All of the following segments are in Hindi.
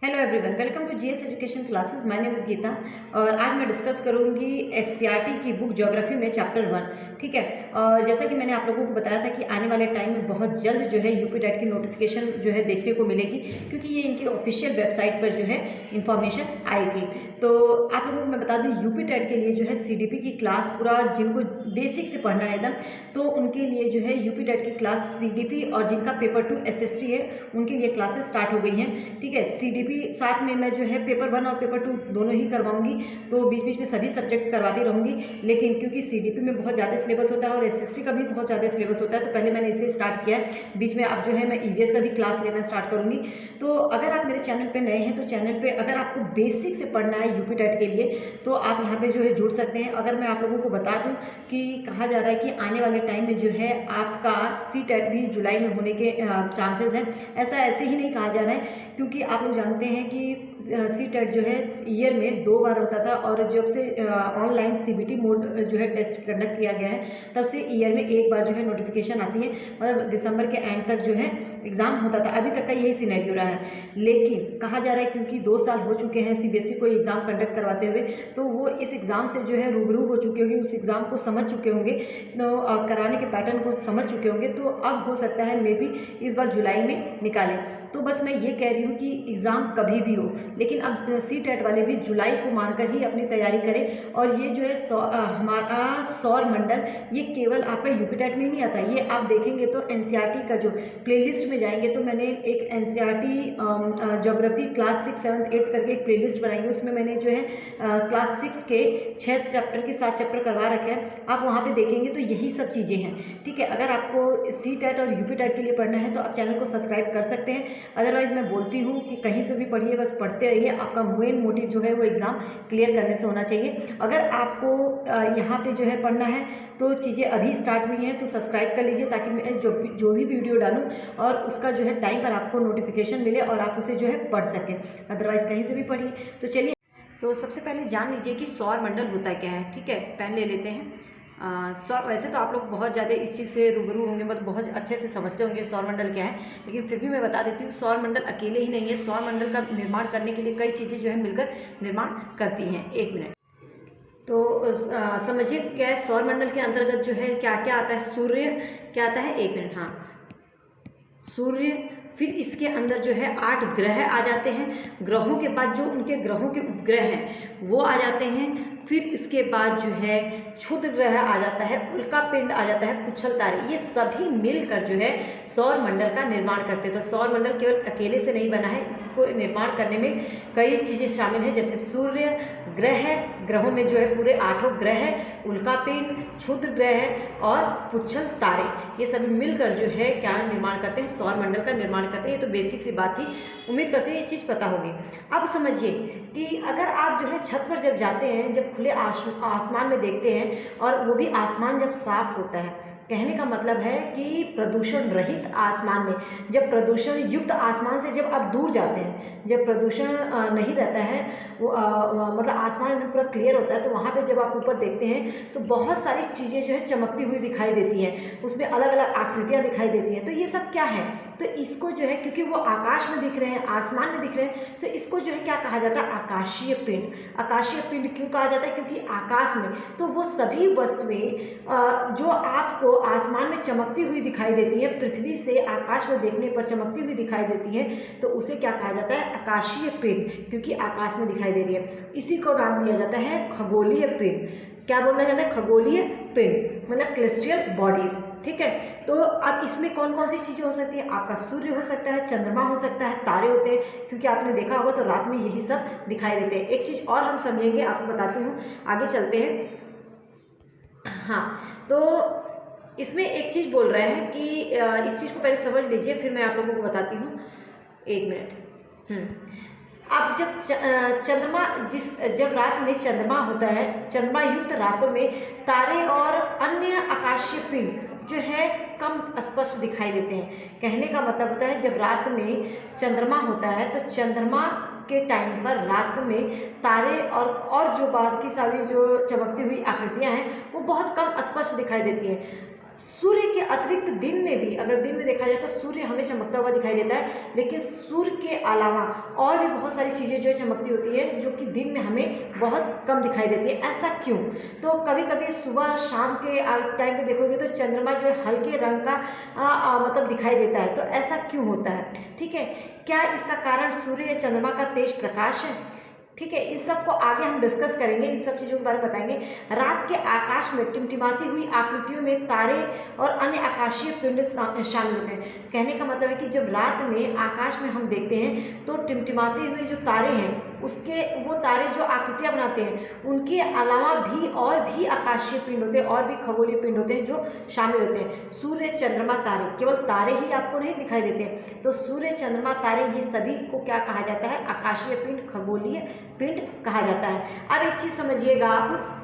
Hello everyone, welcome to GS education classes. My name is Gita और आज मैं डिस्कस करूंगी एससीईआरटी की बुक ज्योग्राफी में चैप्टर 1। ठीक है। और जैसा कि मैंने आप लोगों को बताया था कि आने वाले टाइम में बहुत जल्द जो है यूपी टेट की नोटिफिकेशन जो है देखने को मिलेगी, क्योंकि ये इनकी ऑफिशियल वेबसाइट पर जो है इन्फॉर्मेशन आई थी। तो आप लोगों को मैं बता दूँ, यूपी टेट के लिए जो है सीडीपी की क्लास पूरा जिनको बेसिक से पढ़ना है एकदम, तो उनके लिए जो है यूपी टेट की क्लास सीडीपी, और जिनका पेपर 2 एसएसटी है उनके लिए क्लासेस स्टार्ट हो गई हैं। ठीक है। सीडीपी साथ में मैं जो है पेपर 1 और पेपर 2 दोनों ही करवाऊंगी, तो बीच बीच में सभी सब्जेक्ट करवाती रहूंगी। लेकिन क्योंकि सीडीपी में बहुत ज़्यादा सिलेबस होता है और एसएसटी का भी बहुत ज़्यादा सिलेबस होता है, तो पहले मैंने इसे स्टार्ट किया है। बीच में अब जो है मैं ईवीएस का भी क्लास लेना स्टार्ट करूँगी। तो अगर आप मेरे चैनल पर नए हैं तो चैनल पर अगर आपको बेसिक से पढ़ना है यूपी टेट के लिए तो आप यहाँ पर जो है जुड़ सकते हैं। अगर मैं आप लोगों को बता दूँ कि कहा जा रहा है कि आने वाले टाइम में जो है आपका सी टेट भी जुलाई में होने के चांसेस हैं। ऐसा ऐसे ही नहीं कहा जा रहा है, क्योंकि आप लोग जानते हैं कि सी टेट जो है ईयर में 2 बार होता था, और जब से ऑनलाइन सीबीटी मोड जो है टेस्ट कंडक्ट किया गया है तब से ईयर में 1 बार जो है नोटिफिकेशन आती है। मतलब दिसंबर के एंड तक जो है एग्ज़ाम होता था। अभी तक का यही सिनेरियो रहा है। लेकिन कहा जा रहा है क्योंकि 2 साल हो चुके हैं सीबीएसई को एग्ज़ाम कंडक्ट करवाते हुए, तो वो इस एग्ज़ाम से जो है रूबरू हो चुके होंगे, उस एग्ज़ाम को समझ चुके होंगे, तो कराने के पैटर्न को समझ चुके होंगे। तो अब हो सकता है मे बी इस बार जुलाई में निकालें। तो बस मैं ये कह रही हूँ कि एग्ज़ाम कभी भी हो, लेकिन अब सी टेट वाले भी जुलाई को मानकर ही अपनी तैयारी करें। और ये जो है हमारा सौर मंडल, ये केवल आपका यूपी टेट में ही नहीं आता। ये आप देखेंगे तो एनसीईआरटी का जो प्लेलिस्ट में जाएंगे तो मैंने एक एनसीईआरटी ज्योग्राफी क्लास 6, 7, 8 करके एक प्लेलिस्ट बनाई है। उसमें मैंने जो है क्लास 6 के 6 चैप्टर के 7 चैप्टर करवा रखे हैं। आप वहाँ पर देखेंगे तो यही सब चीज़ें हैं। ठीक है। अगर आपको सी टेट और यूपी टेट के लिए पढ़ना है तो आप चैनल को सब्सक्राइब कर सकते हैं। अदरवाइज़ मैं बोलती हूँ कि कहीं से भी पढ़िए, बस पढ़ते रहिए। आपका मेन मोटिव जो है वो एग्ज़ाम क्लियर करने से होना चाहिए। अगर आपको यहाँ पे जो है पढ़ना है तो चीज़ें अभी स्टार्ट हुई हैं, तो सब्सक्राइब कर लीजिए ताकि मैं जो भी वीडियो डालूँ और उसका जो है टाइम पर आपको नोटिफिकेशन मिले और आप उसे जो है पढ़ सकें। अदरवाइज़ कहीं से भी पढ़िए। तो चलिए, तो सबसे पहले जान लीजिए कि सौर मंडल होता क्या है। ठीक है, पेन ले लेते हैं। वैसे तो आप लोग बहुत ज़्यादा इस चीज़ से रूबरू होंगे, मतलब बहुत अच्छे से समझते होंगे सौर मंडल क्या है, लेकिन फिर भी मैं बता देती हूँ सौर मंडल अकेले ही नहीं है। सौर मंडल का निर्माण करने के लिए कई चीज़ें जो है मिलकर निर्माण करती हैं। 1 मिनट। तो समझिए क्या है सौर मंडल के अंतर्गत जो है क्या क्या आता है। सूर्य क्या आता है, 1 मिनट। हाँ, सूर्य, फिर इसके अंदर जो है 8 ग्रह आ जाते हैं। ग्रहों के बाद जो उनके ग्रहों के उपग्रह हैं वो आ जाते हैं। फिर इसके बाद जो है क्षुद्र ग्रह आ जाता है, उल्का पिंड आ जाता है, पुच्छल तारे, ये सभी मिलकर जो है सौर मंडल का निर्माण करते हैं। तो सौर मंडल केवल अकेले से नहीं बना है, इसको निर्माण करने में कई चीज़ें शामिल हैं, जैसे सूर्य, ग्रहों में जो है पूरे 8 ग्रह हैं, उल्का पिंड, क्षुद्र ग्रह और पुच्छल तारे, ये सभी मिलकर जो है क्या निर्माण करते हैं, सौर मंडल का निर्माण करते हैं। ये तो बेसिक सी बात थी, उम्मीद करते हैं ये चीज़ पता होगी। अब समझिए कि अगर आप जो है छत पर जब जाते हैं, जब खुले आसमान में देखते हैं, और वो भी आसमान जब साफ होता है, कहने का मतलब है कि प्रदूषण रहित आसमान में, जब प्रदूषण युक्त आसमान से जब आप दूर जाते हैं, जब प्रदूषण नहीं रहता है, वो मतलब आसमान में पूरा क्लियर होता है, तो वहाँ पे जब आप ऊपर देखते हैं तो बहुत सारी चीज़ें जो है चमकती हुई दिखाई देती हैं, उसमें अलग अलग आकृतियाँ दिखाई देती हैं। तो ये सब क्या है, तो इसको जो है क्योंकि वो आकाश में दिख रहे हैं, आसमान में दिख रहे हैं, तो इसको जो है क्या कहा जाता है, आकाशीय पिंड। आकाशीय पिंड क्यों कहा जाता है, क्योंकि आकाश में तो वो सभी वस्तुएं जो आपको आसमान में चमकती हुई दिखाई देती है, पृथ्वी से आकाश में देखने पर चमकती हुई दिखाई देती है, तो उसे क्या कहा जाता है, आकाशीय पिंड, क्योंकि आकाश में दिखाई दे रही है। इसी को नाम दिया जाता है खगोलीय पिंड। क्या बोला जाता है, खगोलीय पिंड, मतलब क्लेस्टियल बॉडीज। ठीक है। तो अब इसमें कौन कौन सी चीज़ें हो सकती है, आपका सूर्य हो सकता है, चंद्रमा हो सकता है, तारे होते हैं, क्योंकि आपने देखा होगा तो रात में यही सब दिखाई देते हैं। एक चीज़ और हम समझेंगे, आपको बताती हूँ, आगे चलते हैं। हाँ, तो इसमें एक चीज़ बोल रहे हैं कि इस चीज़ को पहले समझ लीजिए, फिर मैं आप लोगों को बताती हूँ। 1 मिनट। अब जब रात में चंद्रमा होता है, चंद्रमा युक्त रातों में तारे और अन्य आकाशीय पिंड जो है कम स्पष्ट दिखाई देते हैं। कहने का मतलब होता है जब रात में चंद्रमा होता है तो चंद्रमा के टाइम पर रात में तारे और जो बाकी सारी जो चमकती हुई आकृतियां हैं वो बहुत कम स्पष्ट दिखाई देती हैं। सूर्य के अतिरिक्त दिन में भी, अगर दिन में देखा जाए तो सूर्य हमें चमकता हुआ दिखाई देता है, लेकिन सूर्य के अलावा और भी बहुत सारी चीज़ें जो है चमकती होती है जो कि दिन में हमें बहुत कम दिखाई देती है। ऐसा क्यों? तो कभी कभी सुबह शाम के टाइम पे देखोगे तो चंद्रमा जो है हल्के रंग का मतलब दिखाई देता है। तो ऐसा क्यों होता है? ठीक है, क्या इसका कारण सूर्य या चंद्रमा का तेज प्रकाश है? ठीक है, इस सब को आगे हम डिस्कस करेंगे, इन सब चीज़ों के बारे में बताएंगे। रात के आकाश में टिमटिमाती हुई आकृतियों में तारे और अन्य आकाशीय पिंड शामिल होते हैं। कहने का मतलब है कि जब रात में आकाश में हम देखते हैं तो टिमटिमाते हुए जो तारे हैं उसके, वो तारे जो आकृतियाँ बनाते हैं उनके अलावा भी और भी आकाशीय पिंड होते हैं और भी खगोलीय पिंड होते हैं जो शामिल होते हैं। सूर्य, चंद्रमा, तारे, केवल तारे ही आपको नहीं दिखाई देते हैं। तो सूर्य, चंद्रमा, तारे, ये सभी को क्या कहा जाता है? आकाशीय पिंड, खगोलीय पिंड कहा जाता है। अब एक चीज समझिएगा आप,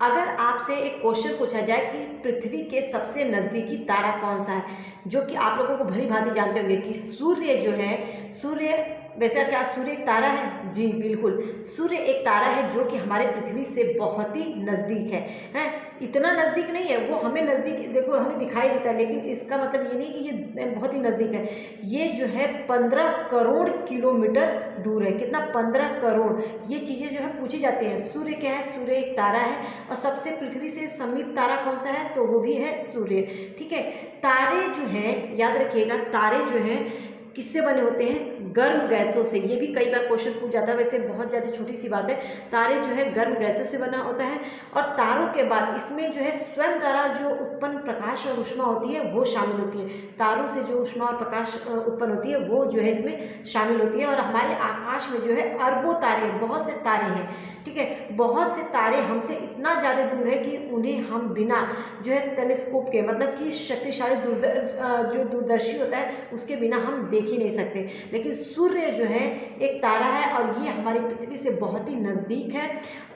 अगर आपसे एक क्वेश्चन पूछा जाए कि पृथ्वी के सबसे नज़दीकी तारा कौन सा है, जो कि आप लोगों को भली भांति जानते होंगे कि सूर्य जो है, सूर्य, वैसे क्या सूर्य एक तारा है? जी बिल्कुल, सूर्य एक तारा है जो कि हमारे पृथ्वी से बहुत ही नज़दीक है। इतना नज़दीक नहीं है, वो हमें नज़दीक, देखो हमें दिखाई देता है, लेकिन इसका मतलब ये नहीं कि ये बहुत ही नज़दीक है। ये जो है 15 करोड़ किलोमीटर दूर है। कितना? 15 करोड़। ये चीज़ें जो है पूछी जाती हैं। सूर्य क्या है? सूर्य एक तारा है। और सबसे पृथ्वी से समीप तारा कौन सा है? तो वो भी है सूर्य। ठीक है, तारे जो हैं, याद रखिएगा, तारे जो हैं किससे बने होते हैं? गर्म गैसों से। ये भी कई बार क्वेश्चन पूछ जाता है, वैसे बहुत ज़्यादा छोटी सी बात है। तारे जो है गर्म गैसों से बना होता है और तारों के बाद इसमें जो है स्वयं द्वारा जो उत्पन्न प्रकाश और ऊष्मा होती है वो शामिल होती है। तारों से जो ऊष्मा और प्रकाश उत्पन्न होती है वो जो है इसमें शामिल होती है। और हमारे आकाश में जो है अरबों तारे, बहुत से तारे हैं। ठीक है, बहुत से तारे हमसे इतना ज़्यादा दूर है कि उन्हें हम बिना जो है टेलीस्कोप के, मतलब कि शक्तिशाली जो दूरदर्शी होता है उसके बिना हम देख ही नहीं सकते। लेकिन सूर्य जो है एक तारा है और ये हमारी पृथ्वी से बहुत ही नज़दीक है,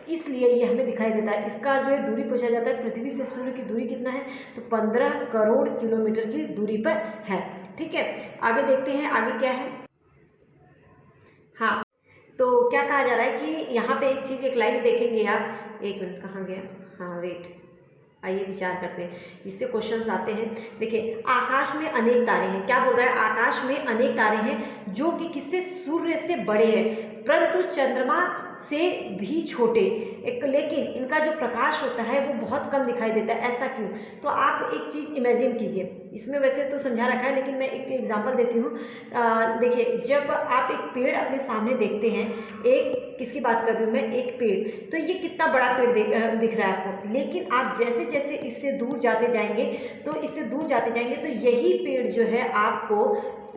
इसलिए ये हमें दिखाई देता है। इसका जो है दूरी पूछा जाता है, पृथ्वी से सूर्य की दूरी कितना है? तो 15 करोड़ किलोमीटर की दूरी पर है। ठीक है, आगे देखते हैं आगे क्या है। हाँ, तो क्या कहा जा रहा है कि यहाँ पे एक चीज़, एक लाइन देखेंगे आप, एक मिनट कहाँ गया, हाँ वेट, आइए विचार करते हैं, इससे क्वेश्चंस आते हैं। देखिए, आकाश में अनेक तारे हैं। क्या बोल रहा है? आकाश में अनेक तारे हैं जो कि किससे? सूर्य से बड़े हैं, परंतु चंद्रमा से भी छोटे। लेकिन इनका जो प्रकाश होता है वो बहुत कम दिखाई देता है। ऐसा क्यों? तो आप एक चीज़ इमेजिन कीजिए, इसमें वैसे तो समझा रखा है लेकिन मैं एक एग्जांपल देती हूँ। देखिए, जब आप एक पेड़ अपने सामने देखते हैं, एक किसकी बात कर रही हूँ मैं? एक पेड़। तो ये कितना बड़ा पेड़ दिख रहा है आपको, लेकिन आप जैसे जैसे इससे दूर जाते जाएंगे तो इससे दूर जाते जाएंगे तो यही पेड़ जो है आपको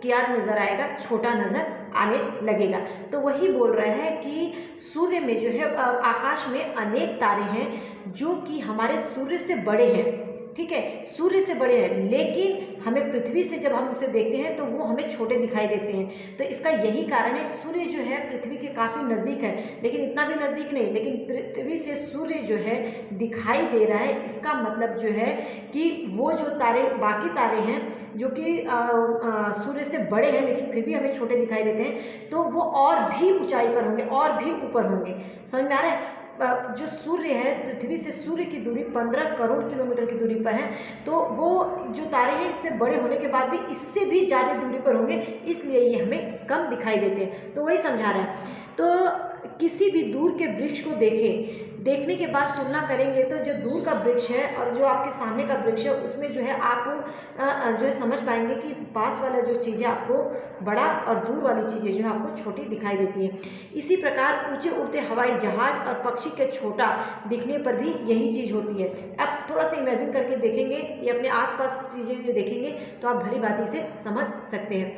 क्या नज़र आएगा? छोटा नज़र आने लगेगा। तो वही बोल रहा है कि सूर्य में जो है आकाश में अनेक तारे हैं जो कि हमारे सूर्य से बड़े हैं। ठीक है, सूर्य से बड़े हैं, लेकिन हमें पृथ्वी से जब हम उसे देखते हैं तो वो हमें छोटे दिखाई देते हैं। तो इसका यही कारण है, सूर्य जो है पृथ्वी के काफ़ी नज़दीक है, लेकिन इतना भी नज़दीक नहीं, लेकिन पृथ्वी से सूर्य जो है दिखाई दे रहा है। इसका मतलब जो है कि वो जो तारे, बाकी तारे हैं जो कि सूर्य से बड़े हैं लेकिन फिर भी हमें छोटे दिखाई देते हैं, तो वो और भी ऊंचाई पर होंगे, और भी ऊपर होंगे। समझ में आ रहा है? जो सूर्य है, पृथ्वी से सूर्य की दूरी 15 करोड़ किलोमीटर की दूरी पर है, तो वो जो तारे हैं इससे बड़े होने के बाद भी इससे भी ज़्यादा दूरी पर होंगे, इसलिए ये हमें कम दिखाई देते हैं। तो वही समझा रहा है। तो किसी भी दूर के वृक्ष को देखने के बाद तुलना करेंगे तो जो दूर का वृक्ष है और जो आपके सामने का वृक्ष है उसमें जो है आप जो है समझ पाएंगे कि पास वाला जो चीज़ें आपको बड़ा और दूर वाली चीज़ें जो है आपको छोटी दिखाई देती हैं। इसी प्रकार ऊंचे उड़ते हवाई जहाज और पक्षी के छोटा दिखने पर भी यही चीज़ होती है। अब थोड़ा सा इमेजिन करके देखेंगे, ये अपने आसपास चीज़ें जो देखेंगे तो आप भली भांति से समझ सकते हैं।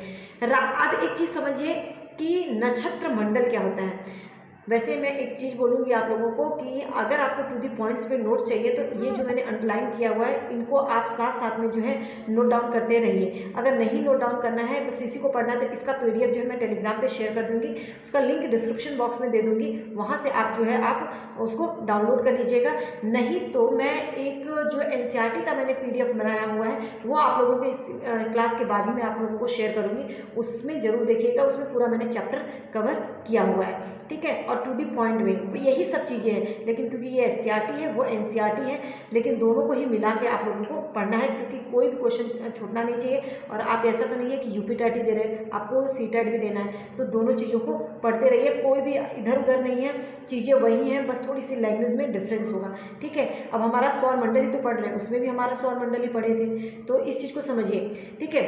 अब एक चीज़ समझिए कि नक्षत्र मंडल क्या होता है। वैसे मैं एक चीज़ बोलूँगी आप लोगों को कि अगर आपको टू दी पॉइंट्स पे नोट्स चाहिए तो ये जो मैंने अंडरलाइन किया हुआ है इनको आप साथ साथ में जो है नोट डाउन करते रहिए। अगर नहीं नोट डाउन करना है, बस इसी को पढ़ना है, तो इसका पीडीएफ जो है मैं टेलीग्राम पे शेयर कर दूँगी, उसका लिंक डिस्क्रिप्शन बॉक्स में दे दूँगी, वहाँ से आप जो है आप उसको डाउनलोड कर लीजिएगा। नहीं तो मैं एक जो एनसीईआरटी का मैंने पीडीएफ बनाया हुआ है वो आप लोगों को इस क्लास के बाद ही मैं आप लोगों को शेयर करूँगी, उसमें ज़रूर देखिएगा, उसमें पूरा मैंने चैप्टर कवर किया हुआ है। ठीक है, और और टू द पॉइंट में, यही सब चीज़ें हैं। लेकिन क्योंकि ये एससीईआरटी है, वो एनसीईआरटी है, लेकिन दोनों को ही मिला के आप लोगों को पढ़ना है, क्योंकि कोई भी क्वेश्चन छूटना नहीं चाहिए। और आप ऐसा तो नहीं है कि यूपी टेट ही दे रहे हैं, आपको सीटेट भी देना है, तो दोनों चीज़ों को पढ़ते रहिए। कोई भी इधर उधर नहीं है, चीज़ें वही हैं, बस थोड़ी सी लैंग्वेज में डिफरेंस होगा, ठीक है। अब हमारा सौर मंडल ही तो पढ़ रहे हैं, उसमें भी हमारा सौर मंडल ही पढ़े थे, तो इस चीज़ को समझिए, ठीक है।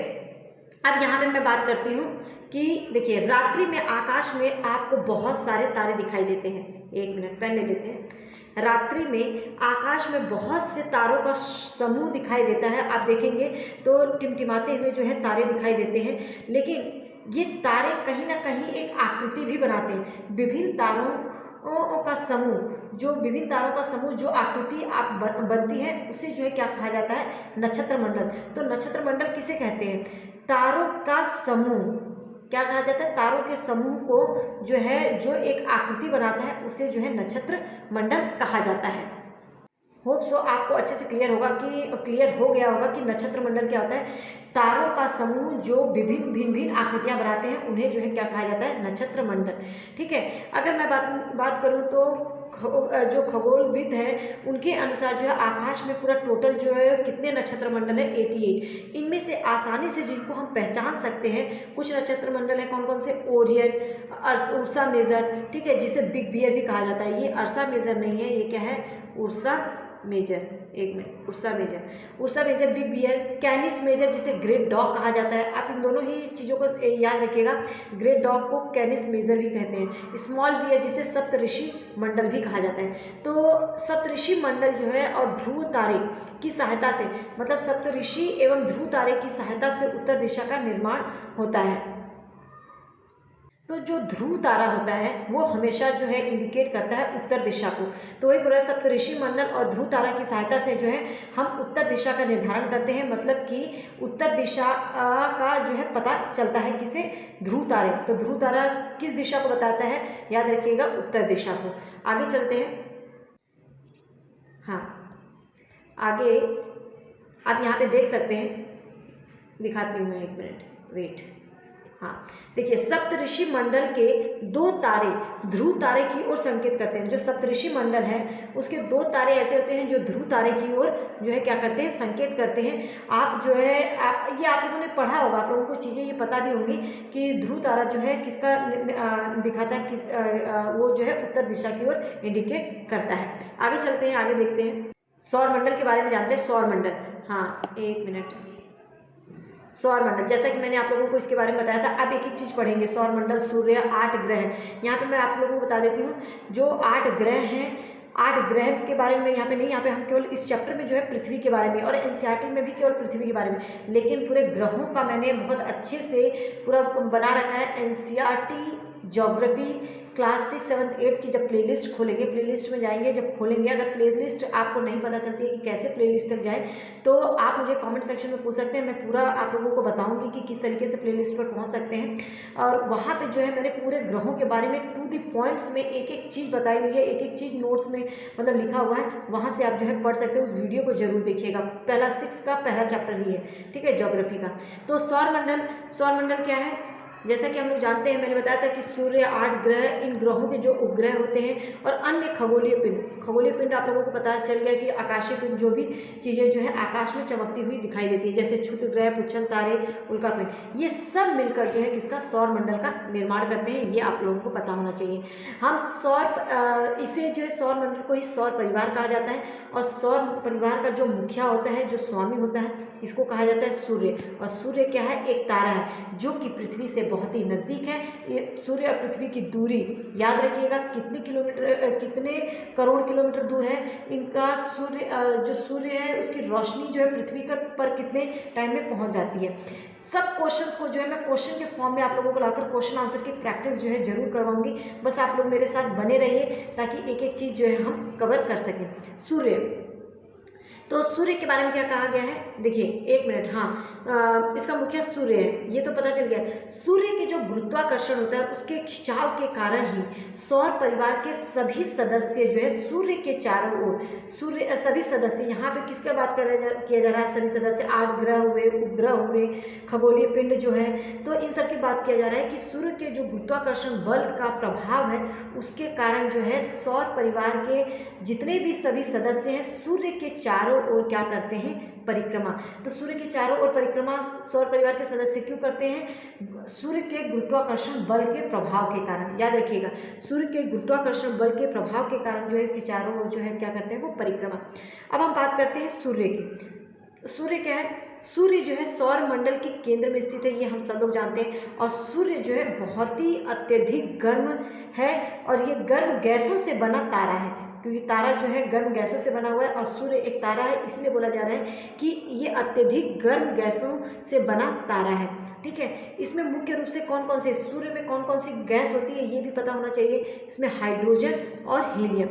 अब यहाँ पे मैं बात करती हूँ कि देखिए, रात्रि में आकाश में आपको बहुत सारे तारे दिखाई देते हैं। एक मिनट पेन ले लेते हैं। रात्रि में आकाश में बहुत से तारों का समूह दिखाई देता है। आप देखेंगे तो टिमटिमाते हुए जो है तारे दिखाई देते हैं, लेकिन ये तारे कहीं ना कहीं एक आकृति भी बनाते हैं। विभिन्न तारों का समूह, जो विभिन्न तारों का समूह जो आकृति आप बनती है, उसे जो है क्या कहा जाता है? नक्षत्र मंडल। तो नक्षत्र मंडल किसे कहते हैं? तारों का समूह। क्या कहा जाता है? तारों के समूह को जो है, जो एक आकृति बनाता है, उसे जो है नक्षत्र मंडल कहा जाता है। होप सो आपको अच्छे से क्लियर हो गया होगा कि नक्षत्र मंडल क्या होता है। तारों का समूह जो भिन्न आकृतियां बनाते हैं, उन्हें जो है क्या कहा जाता है? नक्षत्र मंडल, ठीक है। अगर मैं बात करूं तो जो खगोलविद हैं उनके अनुसार जो है आकाश में पूरा टोटल जो है कितने नक्षत्र मंडल है? 88। इनमें से आसानी से जिनको हम पहचान सकते हैं, कुछ नक्षत्र मंडल है कौन कौन से? ओरियन, उर्सा मेजर, ठीक है, जिसे बिग बियर भी कहा जाता है। ये अर्सा मेजर नहीं है, ये क्या है? Ursa Major. एक minute, Ursa Major, Big Bear, Canis Major जिसे ग्रेट डॉग कहा जाता है। आप इन दोनों ही चीज़ों को याद रखिएगा। ग्रेट डॉग को कैनिस मेजर भी कहते हैं। स्मॉल बियर जिसे सप्तऋषि मंडल भी कहा जाता है। तो सप्तऋषि मंडल जो है और ध्रुव तारे की सहायता से, मतलब सप्तऋषि एवं ध्रुव तारे की सहायता से उत्तर दिशा का निर्माण होता है। तो जो ध्रुव तारा होता है वो हमेशा जो है इंडिकेट करता है उत्तर दिशा को। तो वही पूरा सप्तऋषि मंडल और ध्रुव तारा की सहायता से जो है हम उत्तर दिशा का निर्धारण करते हैं, मतलब कि उत्तर दिशा का जो है पता चलता है किसे? ध्रुव तारे। तो ध्रुव तारा किस दिशा को बताता है? याद रखिएगा, उत्तर दिशा को। आगे चलते हैं। हाँ, आगे आप यहाँ पे देख सकते हैं, दिखाती हूँ मैं, एक मिनट वेट। हाँ, देखिए, सप्तऋषि मंडल के दो तारे ध्रुव तारे की ओर संकेत करते हैं। जो सप्तऋषि मंडल है उसके दो तारे ऐसे होते हैं जो ध्रुव तारे की ओर जो है क्या करते हैं? संकेत करते हैं। आप जो है ये आप लोगों ने पढ़ा होगा, आप लोगों को चीज़ें ये पता भी होंगी कि ध्रुव तारा जो है किसका दिखाता है, वो जो है उत्तर दिशा की ओर इंडिकेट करता है। आगे चलते हैं, आगे देखते हैं। सौर मंडल के बारे में जानते हैं। सौर मंडल, हाँ एक मिनट। सौर मंडल, जैसा कि मैंने आप लोगों को इसके बारे में बताया था, अब एक एक चीज़ पढ़ेंगे। सौर मंडल, सूर्य, 8 ग्रह। यहाँ पे मैं आप लोगों को बता देती हूँ, जो 8 ग्रह हैं, 8 ग्रह के बारे में यहाँ पे नहीं, यहाँ पे हम केवल इस चैप्टर में जो है पृथ्वी के बारे में, और एनसीईआरटी में भी केवल पृथ्वी के बारे में, लेकिन पूरे ग्रहों का मैंने बहुत अच्छे से पूरा बना रखा है। एनसीईआरटी ज्योग्राफी क्लास 6, 7, 8 की जब प्लेलिस्ट खोलेंगे, प्लेलिस्ट में जाएंगे, जब खोलेंगे, अगर प्लेलिस्ट आपको नहीं पता चलती है कि कैसे प्लेलिस्ट तक जाए, तो आप मुझे कमेंट सेक्शन में पूछ सकते हैं। मैं पूरा आप लोगों को बताऊंगी कि किस तरीके से प्लेलिस्ट पर पहुंच सकते हैं। और वहाँ पे जो है मैंने पूरे ग्रहों के बारे में टू द पॉइंट्स में एक एक चीज़ बताई हुई है, एक एक चीज़ नोट्स में मतलब लिखा हुआ है, वहाँ से आप जो है पढ़ सकते हो। उस वीडियो को जरूर देखिएगा, पहला 6 का पहला चैप्टर ही है, ठीक है, ज्योग्राफी का। तो सौर मंडल क्या है? जैसा कि हम लोग जानते हैं, मैंने बताया था कि सूर्य, 8 ग्रह, इन ग्रहों के जो उपग्रह होते हैं और अन्य खगोलीय पिंड आप लोगों को पता चल गया कि आकाशीय पिंड, जो भी चीज़ें जो है आकाश में चमकती हुई दिखाई देती है, जैसे क्षुद्र ग्रह, पुच्छल तारे, उल्का पिंड, ये सब मिलकर जो है किसका? सौर मंडल का निर्माण करते हैं। ये आप लोगों को पता होना चाहिए। हम इसे जो है सौर मंडल को ही सौर परिवार कहा जाता है। और सौर परिवार का जो मुखिया होता है, जो स्वामी होता है, इसको कहा जाता है सूर्य। और सूर्य क्या है? एक तारा है जो कि पृथ्वी से बहुत ही नज़दीक है। ये सूर्य और पृथ्वी की दूरी याद रखिएगा, कितने करोड़ किलोमीटर दूर है इनका। जो सूर्य है उसकी रोशनी जो है पृथ्वी पर कितने टाइम में पहुंच जाती है। सब क्वेश्चंस को जो है मैं क्वेश्चन के फॉर्म में आप लोगों को लाकर क्वेश्चन आंसर की प्रैक्टिस जो है जरूर करवाऊंगी। बस आप लोग मेरे साथ बने रहिए ताकि एक एक चीज़ जो है हम कवर कर सकें। सूर्य, तो सूर्य के बारे में क्या कहा गया है, देखिए एक मिनट, हाँ इसका मुखिया सूर्य है, ये तो पता चल गया। सूर्य के जो गुरुत्वाकर्षण होता है उसके खिंचाव के कारण ही सौर परिवार के सभी सदस्य जो है सूर्य के चारों ओर, सूर्य सभी सदस्य, यहाँ पे किसका बात किया जा रहा है, सभी सदस्य 8 ग्रह हुए, उपग्रह हुए, खगोलीय पिंड जो है, तो इन सब की बात किया जा रहा है कि सूर्य के जो गुरुत्वाकर्षण बल का प्रभाव है उसके कारण जो है सौर परिवार के जितने भी सभी सदस्य हैं सूर्य के चारों ओर क्या करते हैं, परिक्रमा। तो सूर्य के चारों ओर परिक्रमा सौर परिवार के सदस्य क्यों करते हैं, सूर्य के गुरुत्वाकर्षण बल के प्रभाव के कारण, याद रखिएगा सूर्य के गुरुत्वाकर्षण बल के प्रभाव के कारण जो है इसके चारों ओर जो है क्या करते हैं, वो परिक्रमा। अब हम बात करते हैं सूर्य की। सूर्य क्या है, सूर्य जो है सौर मंडल के केंद्र में स्थित है, ये हम सब लोग जानते हैं। और सूर्य जो है बहुत ही अत्यधिक गर्म है और ये गर्म गैसों से बना तारा है, क्योंकि तारा जो है गर्म गैसों से बना हुआ है और सूर्य एक तारा है, इसलिए बोला जा रहा है कि ये अत्यधिक गर्म गैसों से बना तारा है। ठीक है, इसमें मुख्य रूप से कौन कौन से, सूर्य में कौन कौन सी गैस होती है ये भी पता होना चाहिए। इसमें हाइड्रोजन और हीलियम,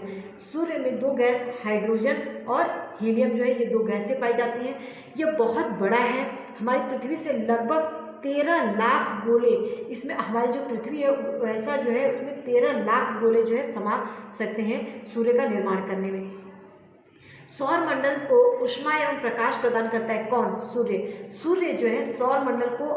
सूर्य में 2 गैस हाइड्रोजन और हीलियम जो है ये 2 गैसें पाई जाती हैं। ये बहुत बड़ा है, हमारी पृथ्वी से लगभग 13 लाख गोले, इसमें हमारी जो पृथ्वी है वैसा जो है उसमें 13 लाख गोले जो है समा सकते हैं सूर्य का निर्माण करने में। सौर मंडल को ऊष्मा एवं प्रकाश प्रदान करता है कौन, सूर्य। सूर्य जो है सौर मंडल को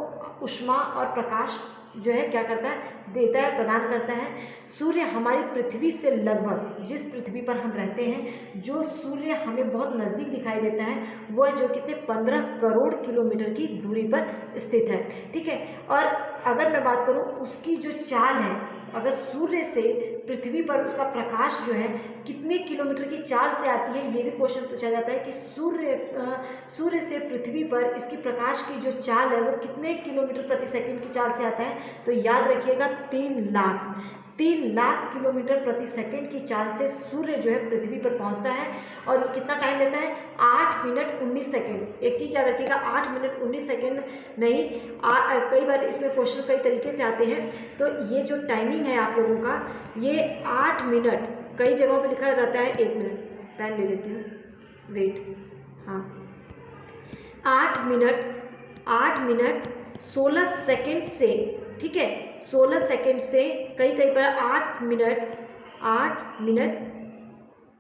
ऊष्मा और प्रकाश जो है क्या करता है, देता है, प्रदान करता है। सूर्य हमारी पृथ्वी से लगभग, जिस पृथ्वी पर हम रहते हैं, जो सूर्य हमें बहुत नज़दीक दिखाई देता है वह जो कितने 15 करोड़ किलोमीटर की दूरी पर स्थित है। ठीक है, और अगर मैं बात करूं उसकी जो चाल है, अगर सूर्य से पृथ्वी पर उसका प्रकाश जो है कितने किलोमीटर की चाल से आती है, ये भी क्वेश्चन पूछा जाता है कि सूर्य से पृथ्वी पर इसकी प्रकाश की जो चाल है वो कितने किलोमीटर प्रति सेकंड की चाल से आता है। तो याद रखिएगा 3 लाख किलोमीटर प्रति सेकंड की चाल से सूर्य जो है पृथ्वी पर पहुंचता है। और ये कितना टाइम लेता है, 8 मिनट 19 सेकंड। एक चीज़ याद रखिएगा, 8 मिनट 19 सेकंड नहीं, कई बार इसमें क्वेश्चन कई तरीके से आते हैं। तो ये जो टाइमिंग है आप लोगों का, ये 8 मिनट, कई जगहों पर लिखा रहता है 1 मिनट, पेन ले लेती हूँ, वेट, हाँ 8 मिनट 16 सेकंड से, ठीक है 16 सेकंड से, कई पर 8 मिनट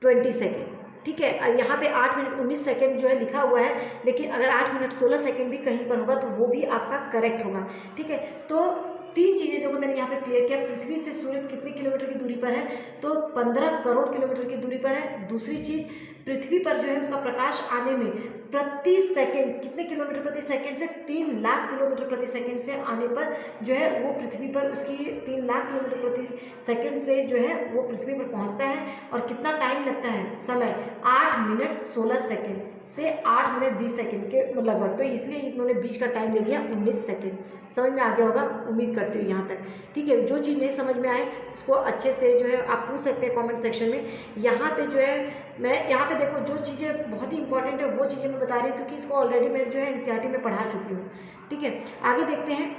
20 सेकंड, ठीक है। यहाँ पे 8 मिनट 19 सेकंड जो है लिखा हुआ है, लेकिन अगर 8 मिनट 16 सेकंड भी कहीं पर होगा तो वो भी आपका करेक्ट होगा। ठीक है, तो 3 चीज़ें जो मैंने यहाँ पे क्लियर किया, पृथ्वी से सूर्य कितने किलोमीटर की दूरी पर है, तो 15 करोड़ किलोमीटर की दूरी पर है। दूसरी चीज़, पृथ्वी पर जो है उसका प्रकाश आने में प्रति सेकंड कितने किलोमीटर प्रति सेकंड से, 3 लाख किलोमीटर प्रति सेकंड से आने पर जो है वो पृथ्वी पर उसकी 3 लाख किलोमीटर प्रति सेकंड से जो है वो पृथ्वी पर पहुंचता है। और कितना टाइम लगता है, समय 8 मिनट 16 सेकंड से 8 मिनट 20 सेकंड के लगभग। तो इसलिए इन्होंने बीच का टाइम दे दिया 19 सेकंड। समझ में आ गया होगा, उम्मीद करती हूँ यहाँ तक। ठीक है, जो चीज़ नहीं समझ में आए उसको अच्छे से जो है आप पूछ सकते हैं कमेंट सेक्शन में। यहाँ पे जो है मैं यहाँ पे देखो, जो चीज़ें बहुत ही इंपॉर्टेंट है वो चीज़ें मैं बता रही हूँ, क्योंकि इसको ऑलरेडी मैं जो है एनसीईआरटी में पढ़ा चुकी हूँ। ठीक है, आगे देखते हैं।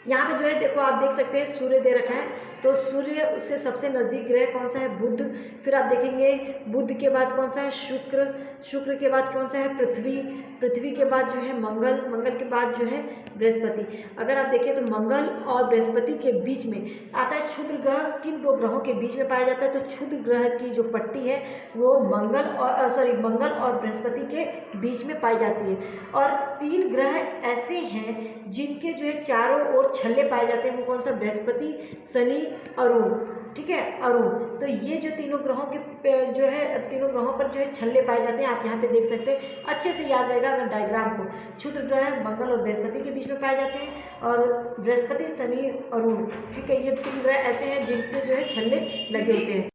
यहाँ पे जो है देखो, आप देख सकते हैं सूर्य दे रखा है, तो सूर्य उससे सबसे नज़दीक ग्रह कौन सा है, बुध। फिर आप देखेंगे बुध के बाद कौन सा है, शुक्र के बाद कौन सा है, पृथ्वी के बाद जो है मंगल के बाद जो है बृहस्पति। अगर आप देखें तो मंगल और बृहस्पति के बीच में आता है क्षुद्र ग्रह। किन 2 ग्रहों के बीच में पाया जाता है, तो क्षुद्र ग्रह की जो पट्टी है वो मंगल और बृहस्पति के बीच में पाई जाती है। और 3 ग्रह ऐसे हैं जिनके जो है चारों ओर छल्ले पाए जाते हैं, वो कौन सा, बृहस्पति, शनि, अरुण। ठीक है, अरुण। तो ये जो तीनों ग्रहों पर जो है छल्ले पाए जाते हैं, आप यहाँ पे देख सकते हैं। अच्छे से याद रहेगा अगर डायग्राम को, क्षुद्र ग्रह मंगल और बृहस्पति के बीच में पाए जाते हैं, और बृहस्पति, शनि, अरुण। ठीक है, ये 3 ग्रह ऐसे हैं जिनके जो है छल्ले लगे होते हैं।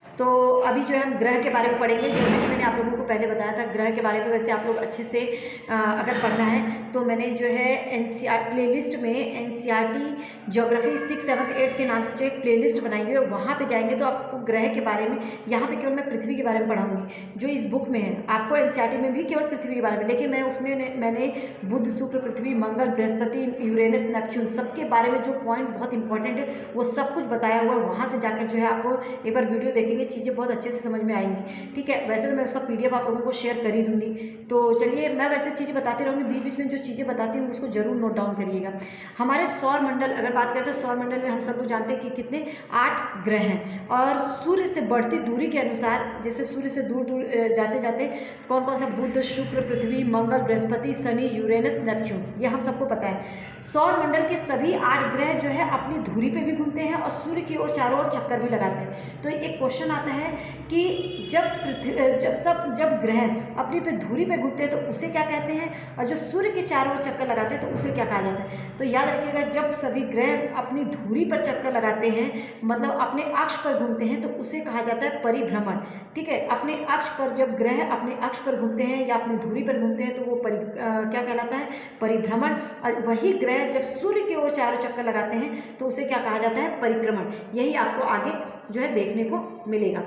तो अभी जो है हम ग्रह के बारे में पढ़ेंगे। जैसे कि मैंने आप लोगों को पहले बताया था ग्रह के बारे में, वैसे आप लोग अच्छे से अगर पढ़ना है तो मैंने जो है एनसीईआरटी प्लेलिस्ट में एनसीईआरटी ज्योग्राफी 6, 7, 8 के नाम से जो एक प्लेलिस्ट बनाई हुई है, वहाँ पे जाएंगे तो आपको ग्रह के बारे में, यहाँ पे केवल मैं पृथ्वी के बारे में पढ़ाऊँगी जो इस बुक में है। आपको एनसीईआरटी में भी केवल पृथ्वी के बारे में, लेकिन मैं उसमें मैंने बुध, शुक्र, पृथ्वी, मंगल, बृहस्पति, यूरेनस, नेपच्यून सबके बारे में जो पॉइंट बहुत इंपॉर्टेंट है वो सब कुछ बताया हुआ है। वहाँ से जाकर जो है आपको एक बार वीडियो देखेंगे चीज़ें बहुत अच्छे से समझ में आएंगी। ठीक है, वैसे तो मैं उसका PDF आप लोगों को शेयर कर ही दूँगी। तो चलिए, मैं वैसे चीज़ें बताती रहूँगी, बीच बीच में जो चीज़ें बताती हूँ उसको जरूर नोट डाउन करिएगा। हमारे सौर मंडल अगर बात करें तो सौर मंडल में हम सब लोग जानते हैं कि कितने 8 ग्रह हैं, और सूर्य से बढ़ती दूरी के अनुसार, जैसे सूर्य से दूर दूर जाते जाते कौन कौन सा, बुध, शुक्र, पृथ्वी, मंगल, बृहस्पति, शनि, यूरेनस, नेपच्यून, ये हम सबको पता है। सौर मंडल के सभी 8 ग्रह जो है अपनी धुरी पे भी घूमते हैं और सूर्य की ओर चारों ओर चक्कर भी लगाते हैं। तो एक क्वेश्चन आता है कि जब ग्रह अपनी पे धुरी पे घूमते हैं तो उसे क्या कहते हैं, और जो सूर्य के चारों ओर चक्कर लगाते हैं तो उसे क्या कहा जाता है। तो याद रखिएगा, जब सभी ग्रह अपनी धुरी पर चक्कर लगाते हैं, मतलब अपने अक्ष पर घूमते हैं, तो उसे कहा जाता है परिभ्रमण। ठीक है, अपने अक्ष पर जब ग्रह अपने अक्ष पर घूमते हैं या अपनी धुरी पर घूमते हैं तो वो क्या कहलाता है, परिभ्रमण। और वही ग्रह जब सूर्य की ओर चारों चक्कर लगाते हैं तो उसे क्या कहा जाता है, परिक्रमण। यही आपको आगे जो है देखने को मिलेगा।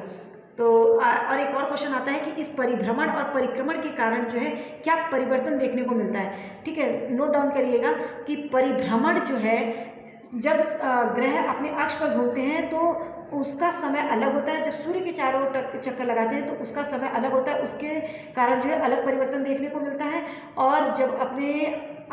तो और एक और क्वेश्चन आता है कि इस परिभ्रमण और परिक्रमण के कारण जो है क्या परिवर्तन देखने को मिलता है। ठीक है, नोट डाउन करिएगा कि परिभ्रमण जो है, जब ग्रह अपने अक्ष पर घूमते हैं तो उसका समय अलग होता है, जब सूर्य के चारों ओर चक्कर लगाते हैं तो उसका समय अलग होता है, उसके कारण जो है अलग परिवर्तन देखने को मिलता है। और जब अपने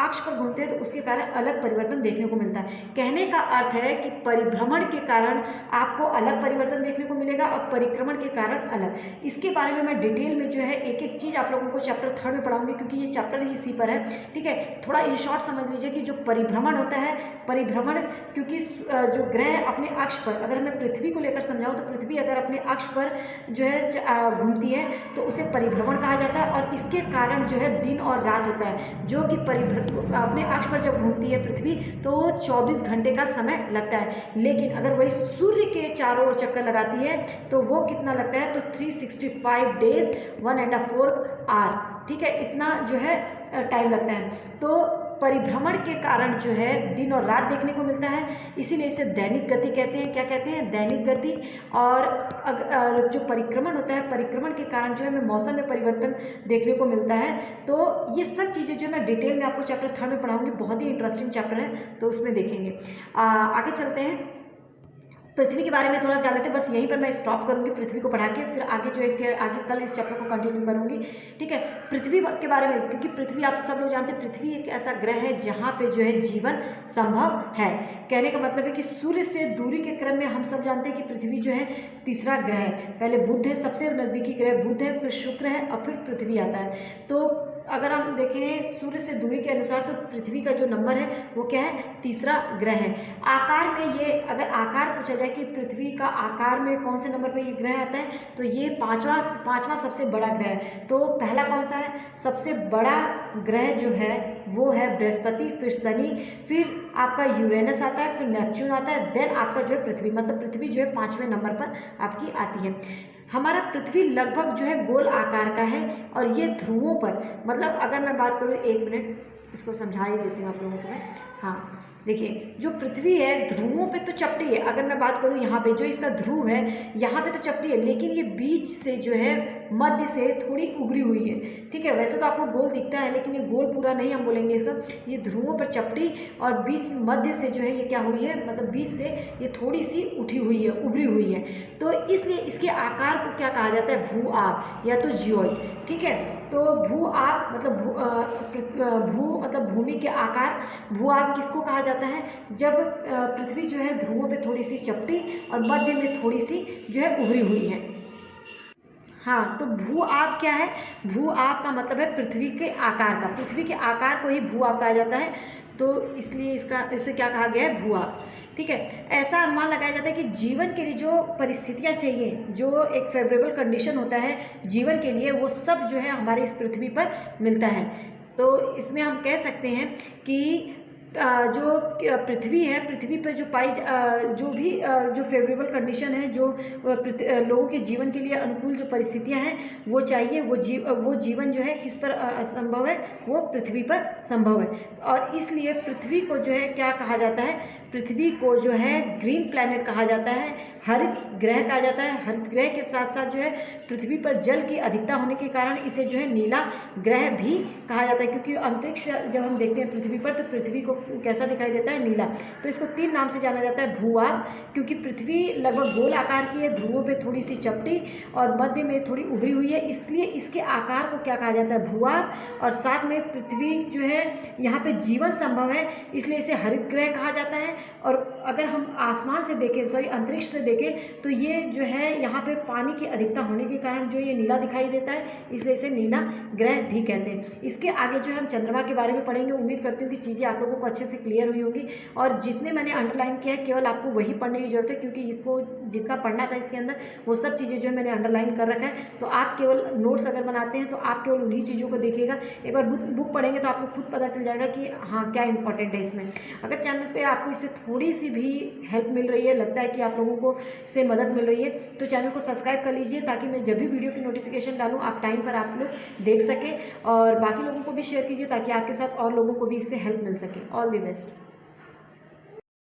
अक्ष पर घूमते हैं तो उसके कारण अलग परिवर्तन देखने को मिलता है। कहने का अर्थ है कि परिभ्रमण के कारण आपको अलग परिवर्तन देखने को मिलेगा और परिक्रमण के कारण अलग। इसके बारे में मैं डिटेल में जो है एक एक चीज़ आप लोगों को चैप्टर 3 में पढ़ाऊंगी, क्योंकि ये चैप्टर ही इसी पर है। ठीक है, थोड़ा इन शॉर्ट समझ लीजिए कि जो परिभ्रमण होता है, परिभ्रमण, क्योंकि जो ग्रह अपने अक्ष पर, अगर मैं पृथ्वी को लेकर समझाऊँ तो पृथ्वी अगर अपने अक्ष पर जो है घूमती है तो उसे परिभ्रमण कहा जाता है, और इसके कारण जो है दिन और रात होता है, जो कि अपने अक्ष पर जब घूमती है पृथ्वी तो 24 घंटे का समय लगता है। लेकिन अगर वही सूर्य के चारों ओर चक्कर लगाती है तो वो कितना लगता है, तो 365 डेज 1.4 आवर। ठीक है, इतना जो है टाइम लगता है। तो परिभ्रमण के कारण जो है दिन और रात देखने को मिलता है, इसीलिए इसे दैनिक गति कहते हैं। क्या कहते हैं, दैनिक गति। और जो परिक्रमण होता है, परिक्रमण के कारण जो है हमें मौसम में परिवर्तन देखने को मिलता है। तो ये सब चीज़ें जो मैं डिटेल में आपको चैप्टर 3 में पढ़ाऊंगी, बहुत ही इंटरेस्टिंग चैप्टर है, तो उसमें देखेंगे। आगे चलते हैं, पृथ्वी के बारे में थोड़ा जान लेते हैं। बस यहीं पर मैं स्टॉप करूंगी पृथ्वी को पढ़ा के, फिर आगे जो है इसके आगे कल इस चैप्टर को कंटिन्यू करूंगी। ठीक है, पृथ्वी के बारे में, क्योंकि पृथ्वी आप सब लोग जानते हैं पृथ्वी एक ऐसा ग्रह है जहाँ पे जो है जीवन संभव है। कहने का मतलब है कि सूर्य से दूरी के क्रम में हम सब जानते हैं कि पृथ्वी जो है तीसरा ग्रह है। पहले बुध है, सबसे नज़दीकी ग्रह बुध है, फिर शुक्र है और फिर पृथ्वी आता है। तो अगर हम देखें सूर्य से दूरी के अनुसार तो पृथ्वी का जो नंबर है वो क्या है, तीसरा ग्रह है। आकार में ये, अगर आकार पूछा जाए कि पृथ्वी का आकार में कौन से नंबर पे ये ग्रह आता है, तो ये पांचवा सबसे बड़ा ग्रह है। तो पहला कौन सा है, सबसे बड़ा ग्रह जो है वो है बृहस्पति, फिर शनि, फिर आपका यूरेनस आता है, फिर नेपच्यून आता है, देन आपका जो है पृथ्वी, मतलब पृथ्वी जो है 5वें नंबर पर आपकी आती है। हमारा पृथ्वी लगभग जो है गोल आकार का है, और ये ध्रुवों पर, मतलब अगर मैं बात करूँ, 1 मिनट इसको समझा ही देती हूँ आप लोगों को मैं। हाँ देखिए, जो पृथ्वी है ध्रुवों पे तो चपटी है। अगर मैं बात करूँ यहाँ पे जो इसका ध्रुव है यहाँ पे तो चपटी है, लेकिन ये बीच से जो है मध्य से थोड़ी उभरी हुई है। ठीक है, वैसे तो आपको गोल दिखता है लेकिन ये गोल पूरा नहीं हम बोलेंगे इसका। ये ध्रुवों पर चपटी और बीच मध्य से जो है ये क्या हुई है, मतलब बीच से ये थोड़ी सी उठी हुई है, उभरी हुई है। तो इसलिए इसके आकार को क्या कहा जाता है, भू आब या तो जियोइड। ठीक है, तो भू आब मतलब भू मतलब भूमि के आकार, भू आब किसको कहा जाता है, जब पृथ्वी जो है ध्रुवों पे थोड़ी सी चपटी और मध्य में थोड़ी सी जो है उभरी हुई है। हाँ, तो भू आब क्या है, भू आब का मतलब है पृथ्वी के आकार का, पृथ्वी के आकार को ही भू आब कहा जाता है। तो इसलिए इसे क्या कहा गया है, भू आब। ठीक है, ऐसा अनुमान लगाया जाता है कि जीवन के लिए जो परिस्थितियाँ चाहिए, जो एक फेवरेबल कंडीशन होता है जीवन के लिए, वो सब जो है हमारे इस पृथ्वी पर मिलता है। तो इसमें हम कह सकते हैं कि जो पृथ्वी है, पृथ्वी पर जो फेवरेबल कंडीशन है, जो लोगों के जीवन के लिए अनुकूल जो परिस्थितियां हैं वो चाहिए, वो जीवन जो है किस पर संभव है, वो पृथ्वी पर संभव है। और इसलिए पृथ्वी को जो है क्या कहा जाता है, पृथ्वी को जो है ग्रीन प्लैनेट कहा जाता है, हरित ग्रह कहा जाता है। हरित ग्रह के साथ साथ जो है पृथ्वी पर जल की अधिकता होने के कारण इसे जो है नीला ग्रह भी कहा जाता है, क्योंकि अंतरिक्ष जब हम देखते हैं पृथ्वी पर तो पृथ्वी को कैसा दिखाई देता है, नीला। तो इसको 3 नाम से जाना जाता है। भूभाग, क्योंकि पृथ्वी लगभग गोल आकार की है, ध्रुवों पे थोड़ी सी चपटी और मध्य में थोड़ी उभरी हुई है, इसलिए इसके आकार को क्या कहा जाता है, भूभाग। और साथ में पृथ्वी जो है यहाँ पे जीवन संभव है, इसलिए इसे हरित ग्रह कहा जाता है। और अगर हम आसमान से देखें, सॉरी अंतरिक्ष से देखें, तो ये जो है यहाँ पे पानी की अधिकता होने के कारण जो ये नीला दिखाई देता है, इसलिए इसे नीला ग्रह भी कहते हैं। इसके आगे जो हम चंद्रमा के बारे में पढ़ेंगे। उम्मीद करती हूँ कि चीज़ें आप लोगों को अच्छे से क्लियर हुई होंगी, और जितने मैंने अंडरलाइन किया है केवल आपको वही पढ़ने की जरूरत है, क्योंकि इसको जितना पढ़ना था इसके अंदर वो सब चीज़ें जो है मैंने अंडरलाइन कर रखा है। तो आप केवल नोट्स अगर बनाते हैं तो आप केवल उन्हीं चीज़ों को देखिएगा। एक बार बुक पढ़ेंगे तो आपको खुद पता चल जाएगा कि हाँ क्या इंपॉर्टेंट है इसमें। अगर चैनल पे आपको इससे थोड़ी सी भी हेल्प मिल रही है, लगता है कि आप लोगों को से मदद मिल रही है, तो चैनल को सब्सक्राइब कर लीजिए, ताकि मैं जब भी वीडियो की नोटिफिकेशन डालूँ आप टाइम पर आप लोग देख सकें। और बाकी लोगों को भी शेयर कीजिए, ताकि आपके साथ और लोगों को भी इससे हेल्प मिल सके। All the best.